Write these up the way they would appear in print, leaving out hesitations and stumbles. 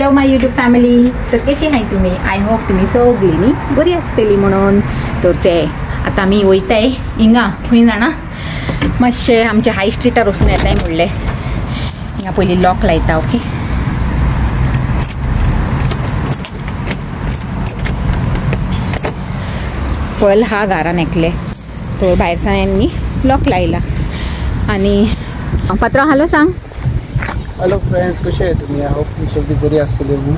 Hello my YouTube family. तर कशी आहे तुम्ही? आय होप तुम्ही सगळी न्ही बरी आसतली म्हणून. तर ते आता आमी वयताय हिंगा खंय जाणा मातशें आमच्या हाय स्ट्रीटार वचून येताय म्हणलें. हिंगा पयलीं लॉक लायता. ओके पल हा घरान एकले तो भायर सायांनी लॉक लायला. आणि पात्रांव हॅलो सांग. हॅलो फ्रेंड्स, कशे आहे तुम्ही? आय होप तुम्ही सगळी बरी आसतली म्हणून.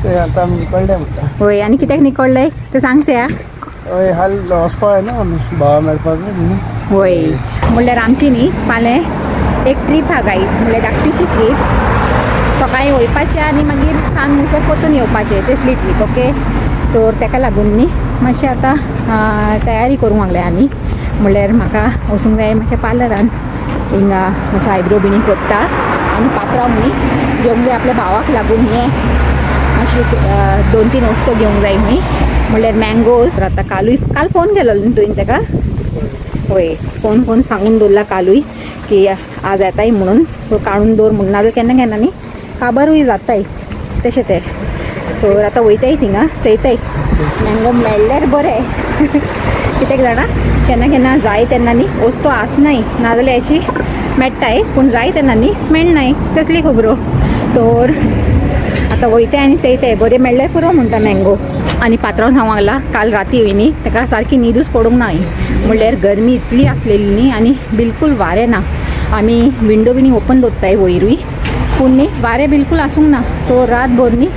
सो आता आमी निकळ्ळे म्हणटा. होय. आणि कित्याक निकळ्ळे ते सांग सया. हय हाल वचपा ना आमी भावा मेळपाक न्ही. होय म्हणल्यार आमची न्ही फाल्यां एक ट्रीप हा गाईस, म्हणल्यार धाकटीशी ट्रीप. सकाळीं वयपाचें आनी मागीर सांग मुसर परतून येवपाचें तसली ट्रीप. ओके तर ताका लागून न्ही मातशें आतां तयारी करूंक लागले आमी. म्हणल्यार म्हाका वचूंक जाय मातशें पार्लरान. हिंगा मातशें आयब्रो बिनी करता आनी पात्रांव न्ही घेवंक जाय आपल्या भावाक लागून. हें मातशी 2-3 वस्तू घेवंक जाय न्ही. म्हणल्यार मँगोज. आतां काल फोन केलो न्ही तुवें ताका? होय फोन सांगून दवरला कालूय की आज येताय म्हणून. तो काडून दवर म्हणून. नाजाल्यार केन्ना केन्ना न्ही काबारूय जाताय तशें तें. तर आतां वयताय थिंगा चयताय मँगो मेळ्ळ्यार बरें. कित्याक जाणा केन्ना केन्ना जाय तेन्ना न्ही वस्तू आसनाय, नाजाल्यार अशी मेळटाय पूण जाय तेन्ना न्ही मेळनाय तसली खबरो. तर आतां वयताय आनी चयताय बरें मेळ्ळ्यार पुरो म्हणटा मँगो. आनी पात्रांव सांगूंक लागला काल राती वय न्ही ताका सारकी न्हिदूच पडूंक ना. म्हणल्यार गरमी इतली आसलेली न्ही आनी बिलकूल वारें ना. आमी विंडो बिनी ओपन दवरताय वयरूय पूण न्ही वारें बिलकूल आसूंक ना. तो रातभर न्ही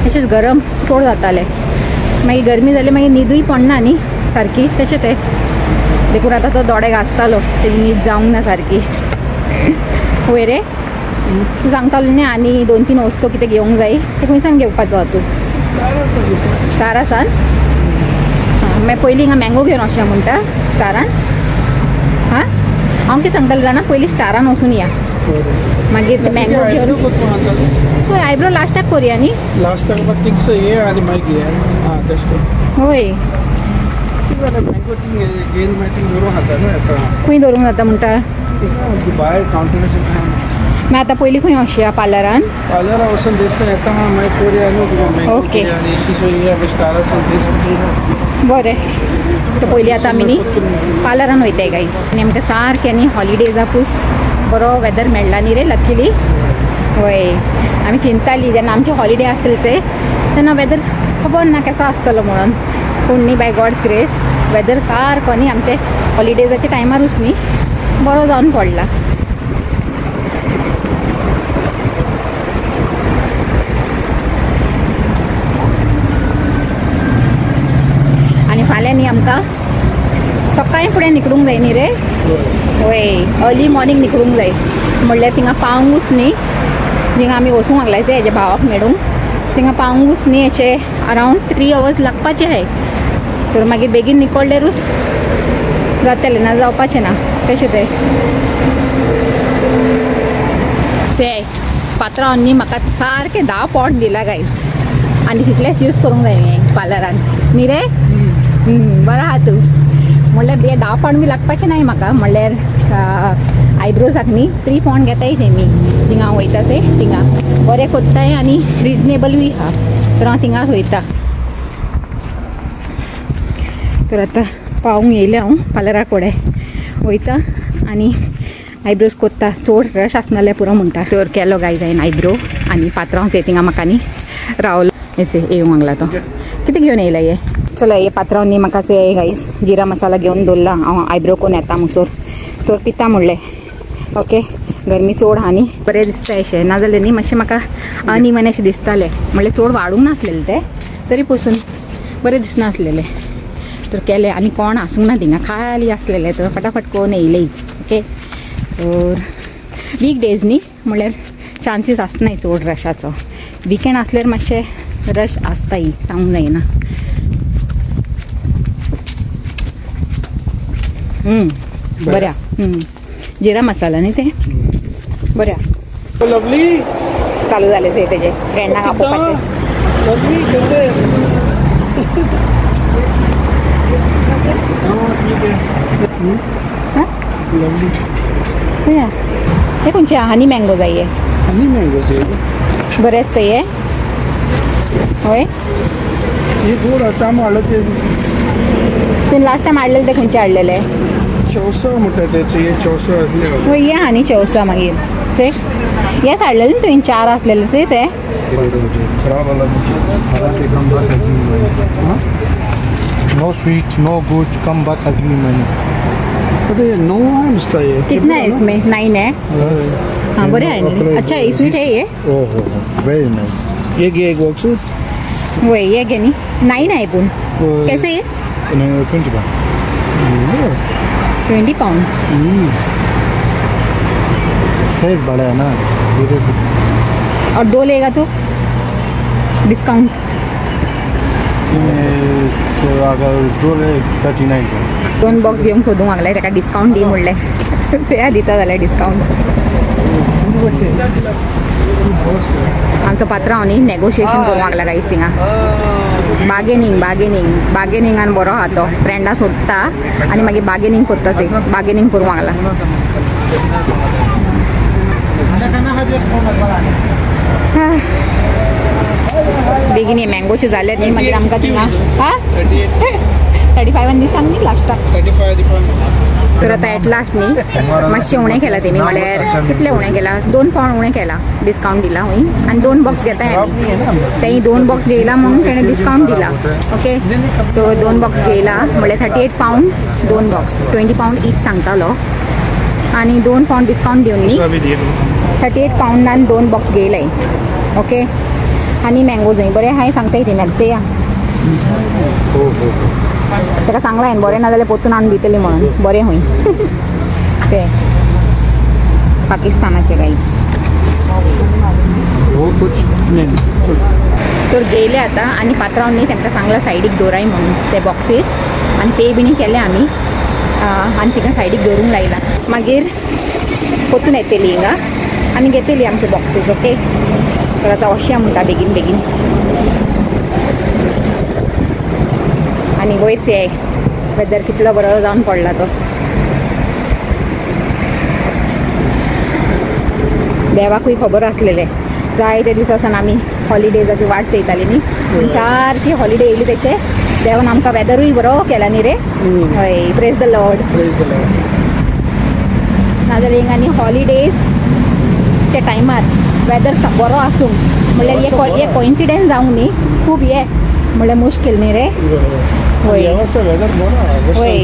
अशेंच गरम चड जातालें. मागीर गरमी जाली मागीर न्हिदूय पडना न्ही सारकी तशें तें. देखून आतां तो दोळे घासतालो तेजी न्हीद जावंक ना सारकी. वय रे तूं सांगतालो न्ही आनी 2-3 वस्तू कितें घेवंक जाय ते खंयसान घेवपाचो आहा तूं? स्टारासान. मागीर पयलीं हिंगा मँगो घेवन वचया म्हणटा स्टारान. हां हांव कितें सांगतालें जाणा पयलीं स्टारान वचून या मागीर ते मँगो घेवन. होय आयब्रो लास्टाक करुया न्ही. लास्टाक थिंगस ये आनी मागीर हां तशें कर. होय मँगो घेवन मागीर दवरूंक जाता न्हू. आतां खंय दवरूंक जाता म्हणटा? भायर कावंटराचेर. मागीर आतां पयलीं खंय वचया पार्लरान? पार्लरा वचून दिसता येता मागीर करुया न्हू. ओके एसी सोया स्टारासून दिस बरें. तर पयलीं आतां आमी न्ही पार्लरान वयताय गायज. आनी आमकां सारकें न्ही हॉलिडेजाकूच बरो वेदर मेळ्ळा न्ही रे लकीली. होय आमी चिंतालीं जेन्ना आमचे हॉलिडे आसतले तेन्ना वेदर खबर ना कसो आसतलो म्हणून. पूण न्ही बाय गॉड्स ग्रेस वेदर सारको न्ही आमचे हॉलिडेजाच्या टायमारूच न्ही बरो जावन पडला. आनी फाल्यां न्ही आमकां सकाळीं फुडें निकळूंक जाय न्ही रे. होय अर्ली मॉर्निंग निकळूंक जाय. म्हणल्यार थिंगा पावंकूच न्ही जिंगा आमी वचूंक लागलायचे हेजे भावाक मेळूंक थिंगा पावंकूच न्ही अशें अरावंड 3 hours लागपाचे आहाय. तर मागीर बेगीन निकळ्ळेरूच जातलें ना जावपाचें ना तशें तें. ते पात्रांवान न्ही म्हाका सारकें 10 पॉट दिला गायज. आनी तितलेंच यूज करूंक जाय हें पार्लरान न्ही रे. बरो आहा तूं. म्हणल्यार 10 पॉट बी लागपाचें नाय म्हाका. म्हणल्यार आयब्रोजाक न्ही 3 पॉट घेताय तेमी थिंगा हांव वयता से थिंगा बरें कोत्ताय आनी रिजनेबलूय आहा. तर हांव थिंगाच वयता. तर आतां पावूंक येयलें हांव पार्लरा कडेन वयता आनी आयब्रोज कोत्ता. चड रश आसनाल्यार पुरो म्हणटा. तर केलो गायज हांवें आयब्रो आनी पात्रांव से थिंगा म्हाका न्ही रावलो हेचे येवंक लागला. तो कितें घेवन येयला हे? चलो हे पात्रांव न्ही म्हाका ते गायज जिरा मसाला घेवन दवरला. हांव आयब्रो कोन्न येता मुसोर. तर पिता म्हणलें. ओके गरमी चड आहा न्ही बरें दिसता अशें. नाजाल्यार न्ही मातशें म्हाका अनइवन अशें दिसतालें. म्हणल्यार चड वाडूंक नासलेलें तें तरी पसून बरें दिसनासलेलें. तर केलें आनी कोण आसूंक ना थिंगा खाली आसलेलें. तर फटाफट कोन्न येयलें. ओके तर वीक डेज न्ही म्हणल्यार चान्सीस आसनाय चड रशाचो. विकेंड आसल्यार मातशें रश आसताय सांगूंक जायना. बऱ्या जिरा मसाला न्ही ते बऱ्या. लवली चालू जालें से तेजे फ्रेंडाक आपोवपाचें. लवली कशें लवली हे खंयचे हनी मँगो जाय. हनी मँगो बरें आसता हे. होय हे गोड चाम हाडलं ते तुम्ही लास्ट टाइम हाडलेले ते खंयचे हाडलेले चौसा म्हणटा त्याचे हे चौसा असले होय ये आनी चौसा मागीर चे हेच हाडलेले न्ही तुवें 4 आसलेले चे ते खराब वाला नो स्वीट नो गुड कम बात अग्रीमेंट अरे नो नुसता ये कितना है इसमें 9 है हाँ बड़े है अच्छा ये स्वीट है ये ओहो वेरी नाइस ये घे एक बॉक्स वो ये क्या नहीं 9 है पुन कैसे ये 20 बात 20 पाउंड साइज बड़ा है ना और 2 लेगा तो डिस्काउंट अगर 2 ले 39 का 2 बॉक्स घेवंक सोदूंक लागले ताका डिस्काउंट दी म्हणलें ते दिता जाल्यार डिस्काउंट आमचो पात्रांव न्ही नेगोशिएशन करूंक लागला गायज थिंगा बार्गेनिंगान बरो आहा तो फ्रेंडा सोडटा आनी मागीर बार्गेनिंग करता से बार्गेनिंग करूंक लागला बेगीन हे मँगोचे जालेत न्ही मागीर आमकां थिंगा 35 दी सांग न्ही लास्टाक 35 तर आता एट लास्ट न्ही मातशें उणें केलां तेमी म्हळ्यार कितलें उणें केलां 2 पाउंड उणें केलां डिस्काउंट दिला हूंय आनी 2 बॉक्स घेताय आमी तेही 2 बॉक्स घेयला म्हणून तेणें डिस्काउंट दिला ओके तो 2 बॉक्स घेयला म्हळ्यार 38 पाउंड 2 बॉक्स 20 पाउंड ईच सांगतालो आनी 2 पाउंड डिस्काउंट दिवन न्ही 38 पाउंडान 2 बॉक्स घेयलाय ओके आनी मँगो जंय बरें हाय सांगताय ती मॅगचे या ताका सांगला हांवें बरें ना जाल्यार पोतून हाडून दितली म्हणून बरें हूंय ते पाकिस्तानाचे गाईस तर गेले आता आनी पात्रांनी तांकां सांगला सायडीक दवराय म्हणून ते बॉक्सीस आनी पे बिणी केले आमी आनी तिका सायडीक दवरूंक लायला मागीर पोतून येतली हिंगा आनी घेतली आमचे बॉक्सीस ओके तर आतां वोशया म्हणटा बेगीन बेगीन आनी वयरचे वेदर कितलो बरो जावन पडला तो देवाकूय खबर आसलेलें जायते दीस आसान आमी हॉलिडेजाची वाट चयताली न्ही पूण सारकी हॉलिडे येयली तशें देवान आमकां वेदरूय बरो केला न्ही रे हय प्रेज द लॉर्ड नाजाल्यार हिंगा न्ही हॉलिडेजच्या टायमार वेदर बरो आसूंक म्हणल्यार हे कोइन्सिडन्स जावंक न्ही खूब हे म्हणल्यार मुश्कील न्ही रे होय होय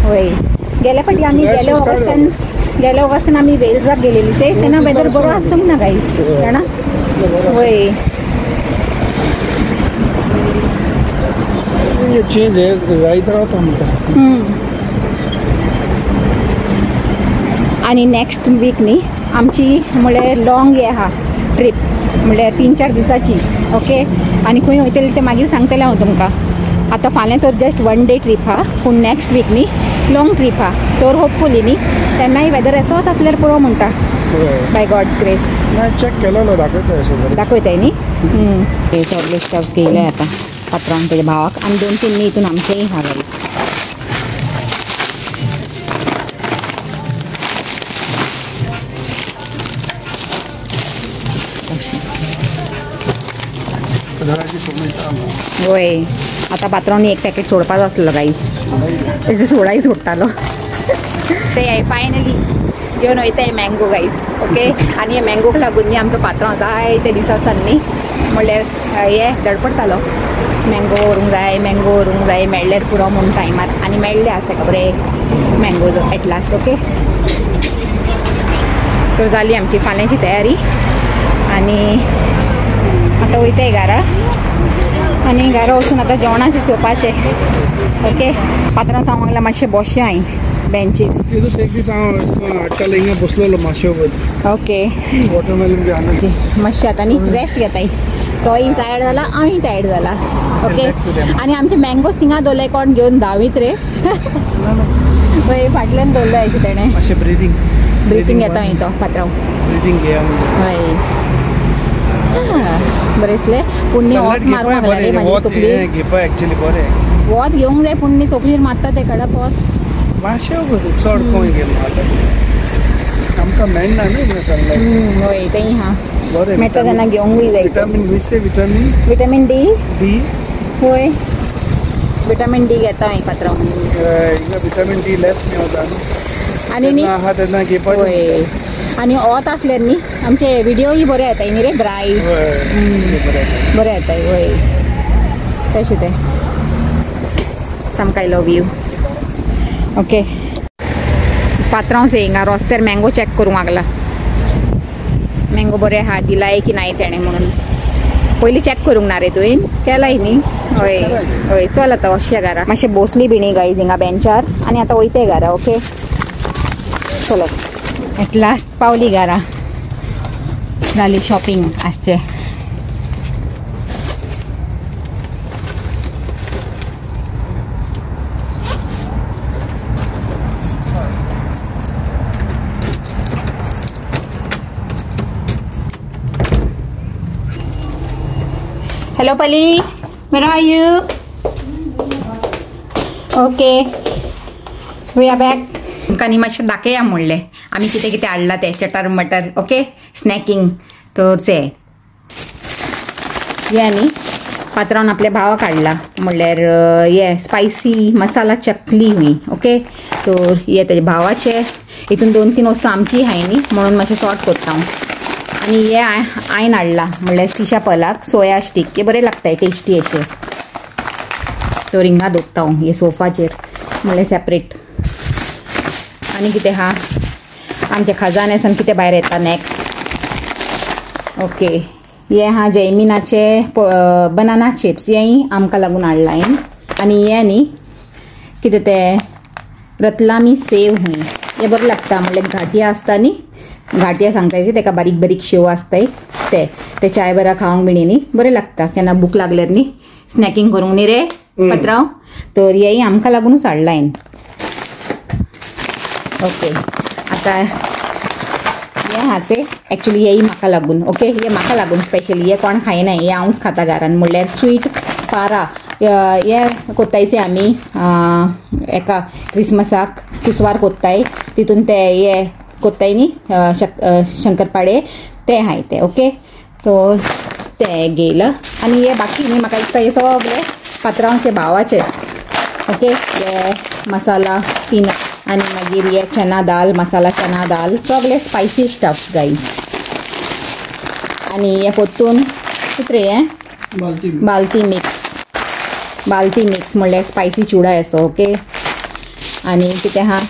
होय गेल्या फाटी आमी गेल्या ऑगस्टान आमी वेल्साक गेलेली ते तेन्ना वेदर बरो आसूंक ना गायज जाणा होय चेंज जायत रावता म्हणटा आनी नेक्स्ट वीक न्ही आमची म्हळ्यार लॉंग हे आहा ट्रीप म्हळ्यार 3-4 दिसाची ओके आनी खंय वयतली ते मागीर सांगतलें हांव तुमकां आतां फाल्यां तर जस्ट 1 डे ट्रीप हा पूण नेक्स्ट वीक न्ही लॉंग ट्रीप हा तर होपफुली न्ही तेन्नाय वेदर एसोच आसल्यार पळोव म्हणटा बाय गॉड्स ग्रेस चेक केलेलो दाखयताय न्ही हे सगळे स्टफ्स घेयले आतां पात्रांक तेज्या भावाक आनी 2-3 न्ही हितून आमचेय हा गाडी होय आता पात्रांनी एक पॅकेट सोडपाचो आसलो गाईज तेजे सोडाय सोडटालो ते फायनली घेवन वयताय मँगो गाईज ओके आनी हे मँगोक लागून न्ही आमचो पात्रांव जायते दीस आसात न्ही म्हणल्यार हे धडपडटालो मँगो व्हरूंक जाय मेळ्ळ्यार पुरो म्हणून टायमार आनी मेळ्ळे आसता खबर मँगो एट लास्ट ओके तर जाली आमची फाल्यांची तयारी आनी आतां वयताय घरा आनी घरा वचून आतां जेवणाचें सोंपाचें ओके पात्रांव सांगूंक लागला मातशें बसया हांवें बेंचीर एक दीस हांव हाडटालो हिंगा बसलेलो मातशें ओके वॉटरमेलन बी हाडलें मातशें आतां न्ही रेस्ट घेताय तोय टायर्ड जाला हांवूय टायर्ड जाला ओके आनी आमचे मँगोज थिंगा दवरले कोण घेवन धांवीत रे पळय फाटल्यान दवरलो हेचे तेणें मातशें ब्रिथींग घेता हांवें तो पात्रांव ब्रिथींग घेया हय बरें दिसलें पुण्य वत मारूंक लागला रे म्हाजी तकली घेवपा एक्चुअली बरें वत घेवंक जाय पुण्य तकलीर मारता ते कडक वत मातशें चड खंय गेलो आमकां मेळना न्ही हिंगा सनलायट. होय तें हा बरें मेळटा तेन्ना घेवंकूय जाय. विटामीन विचे विटामीन विटामीन डी डी होय विटामीन डी घेता हांवें पात्रांव. हिंगा विटामीन डी लेस मेळटा न्ही आनी न्ही आहा तेन्ना घेवपाचें. होय आनी वत आसल्यार न्ही आमचे व्हिडियोय बरे येताय न्ही रे ब्रायट बरे येताय. होय तशें तें सामको आय लव यू. ओके पात्रांव से हिंगा रस्त्यार मँगो चॅक करूंक लागला. मँगो बरे आहा दिलाय की नाही तेणें म्हणून पयलीं चॅक करूंक ना रे तुवें केलाय न्ही. होय होय चल आतां वचया घरा. मातशें बसली बिणी गायज हिंगा बेंचार आनी आतां वयताय घरा. ओके चलत एट लास्ट पावली घरा. जाली शॉपिंग आसचें. Hello Pali, where are you? Okay, we are back. तुमकां मातशें दाखया म्हणलें आमी कितें कितें हाडलां तें चटर मटर. ओके स्नॅकिंग तर से हे न्ही पात्रांवन आपल्या भावाक हाडला म्हणल्यार हे स्पायसी मसाला चकली हुई. ओके तर हे तेजे भावाचे हितून 2-3 वस्तू आमची हाय न्ही म्हणून मातशें सॉर्ट करता हांव. आनी हे हांवें हाडला म्हणल्यार स्टिशा पलाक सोया स्टीक. हे बरें लागताय टेस्टी अशें. तर हिंगा दवरता हांव हे सोफाचेर म्हणल्यार सेपरेट. आनी कितें आहा आमचे खजान्यासान कितें भायर येता नॅक्स्ट. ओके हे आहा जैमिनाचे बनाना चिप्स. हेय आमकां लागून हाडला हांवें. आनी हे न्ही कितें तें रतलामी सेव हुई. हे बरें लागता म्हणल्यार घाटिया आसता न्ही घाटिया सांगतायचे तेका बारीक बारीक शेव आसताय ते चाय बरा खावंक बिणी न्ही बरें लागता केन्ना भूक लागल्यार न्ही स्नॅकिंग करूंक न्ही रे पात्रांव. तर हेय आमकां लागूनच हाडला हांवें. ओके आतां हे हाचे एक्चुली हेय म्हाका लागून. ओके हे म्हाका लागून स्पेशली. हे कोण खायना हे हांवूच खाता घरान म्हणल्यार स्वीट पारा. हे कोत्तायचे आमी एका क्रिसमसाक कुसवार कोत्ताय तितून ते हे कोत्ताय न्ही शंकरपाडे ते हाय ते. ओके तो ते घेयला आनी हे बाकी न्ही म्हाका दिसता हे सगळे पात्रांवचे भावाचेच. ओके हे मसाला पीनट आनी मागीर हे चना दाल मसाला चना दाल सगळे स्पायसी स्टफ गायज. आनी हे पोत्तून कितें हे बालती मिक्स म्हणल्यार स्पायसी चुडा असो. ओके आनी कितें आहा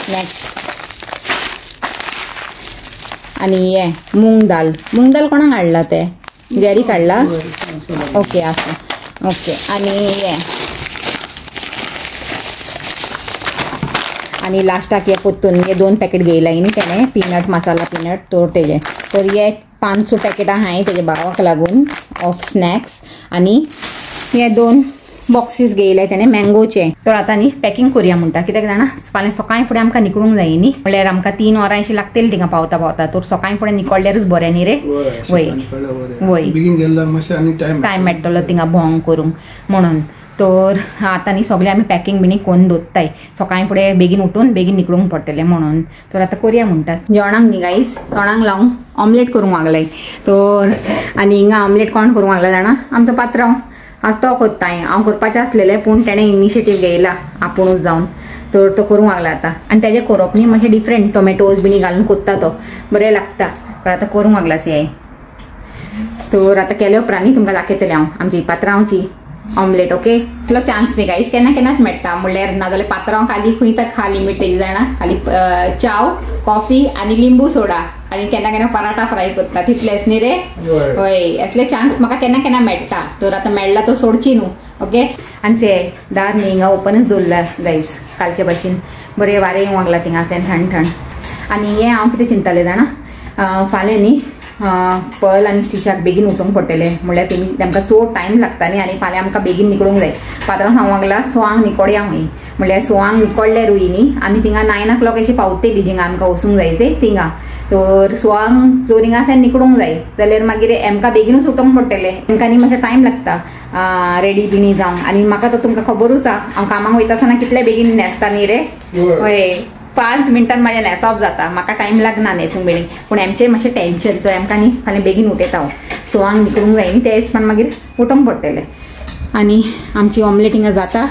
नेक्स्ट आनी हे मूंग दाल कोणाक हाडला ते जेरीक हाडला. ओके आसा. ओके आनी हे आनी लास्टाक हे पोत्तून हे 2 पॅकेट घेयलाय न्ही तेणें पीनट मसाला पीनट तर तेजे. तर हे 500 पॅकेटां हाय तेजे भावाक लागून ऑफ स्नॅक्स. आनी हे 2 बॉक्सीस घेयले तेणें मँगोचे. तर आतां न्ही पॅकिंग करुया म्हणटा कित्याक जाणा फाल्यां सकाळीं फुडें आमकां निकळूंक जाय न्ही म्हणल्यार आमकां 3 वरां अशीं लागतली थिंगा पावता. तर सकाळीं फुडें निकळल्यारूच बरें न्ही रे. वय वय टायम मेळटलो थिंगा भोंवंक करूंक म्हणून. तर आतां न्ही सगळें आमी पॅकिंग बिनी करून दवरताय सकाळीं फुडें बेगीन उठून बेगीन निकळूंक पडटलें म्हणून. तर आतां करुया म्हणटा जेवणाक न्ही गायज तोंडाक लावंक ऑमलेट करूंक लागलाय. तर आनी हिंगा ऑमलेट कोण करूंक लागला जाणा आमचो पात्रांव. आज तो कोत्ताय हांव करपाचें आसलेलें पूण तेणें इनिशिएटीव घेयला आपुणूच जावन. तर तो करूंक लागला आतां आनी तेजें करप न्ही मातशें डिफरंट टोमॅटोज बिनी घालून कोत्ता तो बरें लागता. पण आतां करूंक लागला सी. तर आतां केले उपरांत न्ही तुमकां दाखयतलें हांव आमची पात्रांवची ऑमलेट. ओके इतलो चान्स न्ही गायज केन्नाच मेळटा म्हणल्यार नाजाल्यार पात्रांव खाली खंय तक खा लिमिटेड जाणा खाली चाव कॉफी आनी लिंबू सोडा आनी केन्ना पराठा फ्राय करता तितलेंच न्ही रे. हय असले चान्स म्हाका केन्ना मेळटा. तर आतां मेळ्ळा तर सोडची न्हू. ओके आनी ते दार न्ही हिंगा ओपनच दवरला गायज कालचे भाशेन बरें वारें येवंक लागला थिंगा थंड. आनी हे हांव कितें चिंतलें जाणा फाल्यां न्ही पर्ल आनी स्टिचाक बेगीन उठोवंक पडटलें म्हणल्यार तेमकां चड टायम लागता न्ही आनी फाल्यां आमकां बेगीन निकळूंक जाय. पात्रांव सांगूंक लागला 6 निकोडया हूंय म्हणल्यार 6 निकोळ्ळ्यारूय न्ही आमी थिंगा 9 o'clock अशी पावतली जिंगा आमकां वचूंक जायचें थिंगा. तर 6 जर हिंगासान निकळूंक जाय जाल्यार मागीर आमकां बेगीनूच उठोवंक पडटलें. आमकां न्ही मातशें टायम लागता रेडी बिनी जावंक. आनी म्हाका तर तुमकां खबरूच आसा हांव कामाक वयता आसतना कितले बेगीन न्हेसता न्ही रे. हय 5 मिनटान माझ्या न्हेस ऑफ जाता म्हाका टायम लागना न्हेसूंक बेगीन पूण आमचें मातशें टेंशन तर आमकां न्ही फाल्यां बेगीन उठयता हांव सो हांव करूंक जाय न्ही त्या हिसपान मागीर उठोवंक पडटलें आनी आमची ऑमलेट हिंगा जाता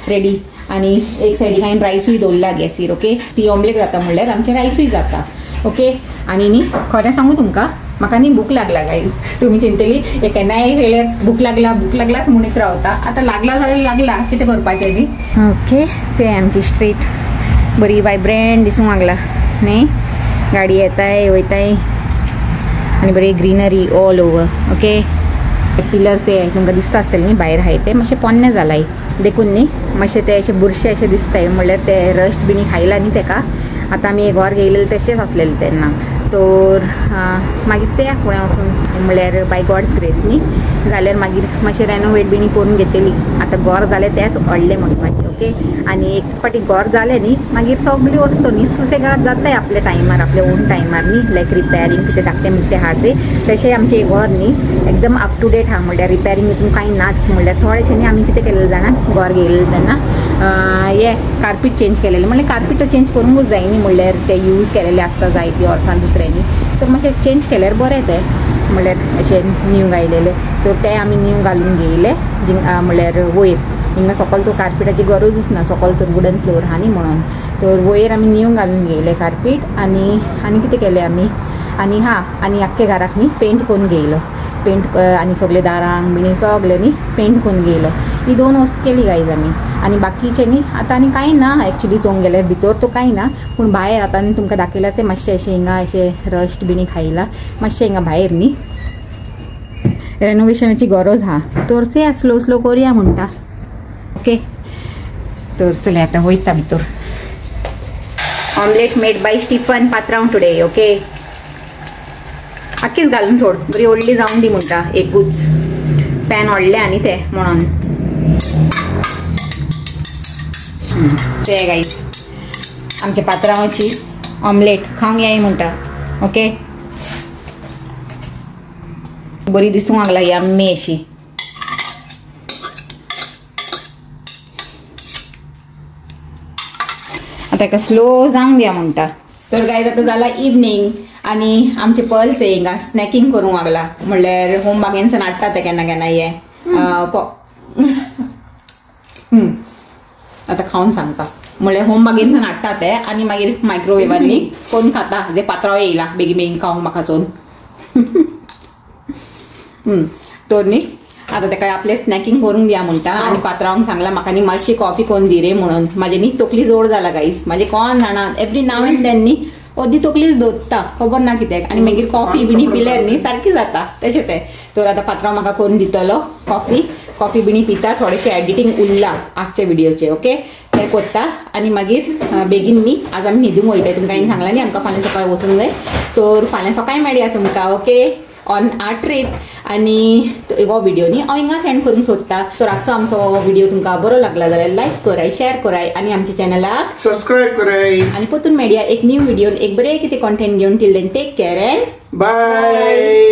रेडी आनी एक सायडीक हांवें रायसूय दवरला गॅसीर ओके ती ऑमलेट जाता म्हणल्यार आमचें रायसूय जाता ओके आनी न्ही खरें सांगू तुमकां म्हाका न्ही भूक लागला गायज तुमी चिंतली हे केन्नाय येयल्यार भूक लागलाच म्हणीत रावता आतां लागला जाल्यार लागला कितें करपाचें न्ही ओके से आमची स्ट्रीट बरी वायब्रंट दिसूंक लागला न्ही गाडी येताय वयताय आनी बरी greenery all over okay pillars हे तुमकां दिसता आसतलें न्ही भायर आहाय ते मातशें पोन्ने जालाय देखून न्ही मातशें ते अशें बुरशें अशें दिसताय म्हणल्यार ते रस्ट बिनी खायला न्ही तेका आतां आमी घर घेयलेलें तशेंच आसलेलें तेन्ना तर मागीर चया फुडें वचून म्हणल्यार बाय गॉड्स ग्रेस न्ही जाल्यार मागीर मातशें रेनोवेट बिनी करून घेतली आतां घर जालें तेंच व्हडलें म्हणपाचें ओके आनी एक फावटी घर जालें न्ही मागीर सगळी वस्तू न्ही सुसेगाद जाताय आपल्या टायमार आपल्या ओन टायमार न्ही लायक रिपेरींग कितें धाकटें मुट्टें आहा तें तशें आमचें घर न्ही एकदम अप टू डेट आहा म्हणल्यार रिपेरींग हितून कांय नाच म्हणल्यार थोडेशें न्ही आमी कितें केलेलें जाणा घर घेयलेलें तेन्ना हे कार्पीट चेंज केलेलें म्हणल्यार कार्पीट चेंज करूंकूच जाय न्ही म्हणल्यार ते यूज केलेले आसता जायती वर्सां दुसऱ्यांनी तर मातशें चेंज केल्यार बरें तें म्हणल्यार अशें न्यू घायलेलें तर ते आमी न्यू घालून घेयले म्हणल्यार वयर हिंगा सकयल तो कार्पेटाची गरजूच ना सकयल तर वुडन फ्लोर आहा न्ही म्हणून तर वयर आमी न्यू घालून घेयले कार्पेट आनी कितें केलें आमी आनी आख्खे घराक न्ही पेंट करून घेयलो पेंट आनी सगळे दारांक बिणी सगळे न्ही पेंट करून घेयलो ही 2 वस्त केली गायज आमी आनी बाकीचे न्ही आतां आनी कांय ना एक्चुली चोवंक गेल्यार भितर तो कांय ना पूण भायर आतां न्ही तुमकां दाखयलां मातशें अशें हिंगा अशें रस्ट बिनी खायला मातशें हिंगा भायर न्ही रेनोवेशनाची गरज आहा तर चया स्लो स्लो करुया म्हणटा ओके तर चले आतां वयता भितर ऑमलेट मेड बाय स्टीफन पात्रांव टुडे ओके आख्खीच घालून सोड बरी व्हडली जावन दी म्हणटा एकूच पॅन व्हडले आनी ते म्हणून ते गाईज आमच्या पात्रांवाची ऑमलेट खावंक येय म्हणटा ओके बरी दिसूंक लागला यम्मी अशी आता एका स्लो जावंक दिया म्हणटा तर गायज आतां जाला इवनिंग आनी आमचे पल्स हिंगा स्नॅकिंग करूंक लागला म्हणल्यार होम बागेनसान हाडटा ते केन्ना केन्ना हे आतां खावन सांगता म्हणल्यार होम बागेनसान हाडटा ते आनी मागीर मायक्रोवेवांनी कोण खाता जे पात्रांव येयला बेगीन बेगीन खावंक म्हाका सोन तर न्ही आतां तेका आपलें स्नॅकिंग करूंक दिया म्हणटा आनी पात्रांवाक सांगला म्हाका न्ही मातशी कॉफी करून दी रे म्हणून म्हाजे न्ही तकली जोड जाला गाईस म्हाजे कोण जाणा एवरी नाव एंड देन न्ही अर्दी तकलीच दोत्ता खबर ना कित्याक आनी मागीर कॉफी बिणी पिल्यार न्ही सारकी जाता तशें तें तर आतां पात्रांव म्हाका करून दितलो कॉफी बिणी पिता थोडेशें एडिटींग उरला आजचे व्हिडिओचे ओके ते करता आनी मागीर बेगीन न्ही आज आमी न्हिदूंक वयताय तुमकां हांवें सांगलां न्ही आमकां फाल्यां सकाळीं वचूंक जाय तर फाल्यां सकाळीं मेळया तुमकां ओके ऑन आर ट्रीप आनी हो व्हिडिओ न्ही हांव हिंगा सेंड करूंक सोदता तर आजचो आमचो व्हिडिओ तुमकां बरो लागला जाल्यार लायक कराय शेअर कराय आनी आमच्या चॅनलाक सबस्क्राईब कराय आनी परतून मेळया एक न्यू व्हिडिओन एक बरें कितें कॉन्टेंट घेवन till then take care and bye.